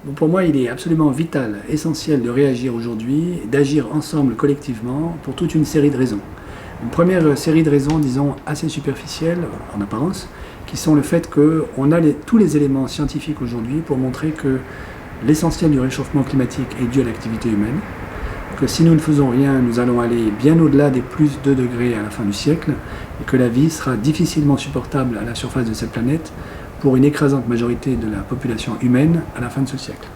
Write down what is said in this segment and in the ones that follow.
Donc pour moi, il est absolument vital, essentiel de réagir aujourd'hui, d'agir ensemble collectivement pour toute une série de raisons. Une première série de raisons, disons, assez superficielles en apparence, qui sont le fait qu'on a tous les éléments scientifiques aujourd'hui pour montrer que l'essentiel du réchauffement climatique est dû à l'activité humaine, que si nous ne faisons rien, nous allons aller bien au-delà des plus 2 degrés à la fin du siècle, et que la vie sera difficilement supportable à la surface de cette planète pour une écrasante majorité de la population humaine à la fin de ce siècle,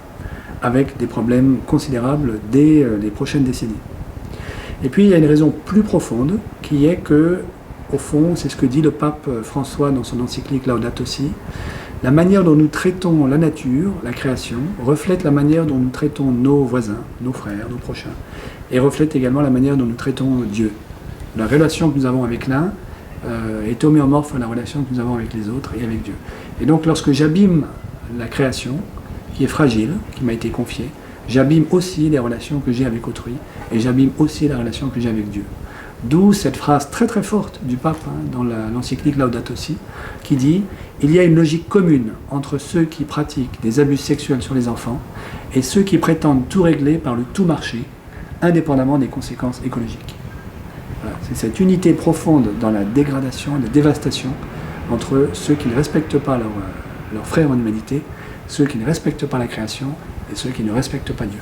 avec des problèmes considérables dès les prochaines décennies. Et puis il y a une raison plus profonde, qui est que, au fond, c'est ce que dit le pape François dans son encyclique Laudato Si, la manière dont nous traitons la nature, la création, reflète la manière dont nous traitons nos voisins, nos frères, nos prochains, et reflète également la manière dont nous traitons Dieu. La relation que nous avons avec l'un est homéomorphe à la relation que nous avons avec les autres et avec Dieu. Et donc lorsque j'abîme la création, qui est fragile, qui m'a été confiée, j'abîme aussi les relations que j'ai avec autrui, et j'abîme aussi la relation que j'ai avec Dieu. D'où cette phrase très très forte du pape dans l'encyclique Laudato Si, qui dit « Il y a une logique commune entre ceux qui pratiquent des abus sexuels sur les enfants et ceux qui prétendent tout régler par le tout marché, indépendamment des conséquences écologiques. » Voilà, c'est cette unité profonde dans la dégradation, la dévastation, entre ceux qui ne respectent pas leurs frères en humanité, ceux qui ne respectent pas la création et ceux qui ne respectent pas Dieu.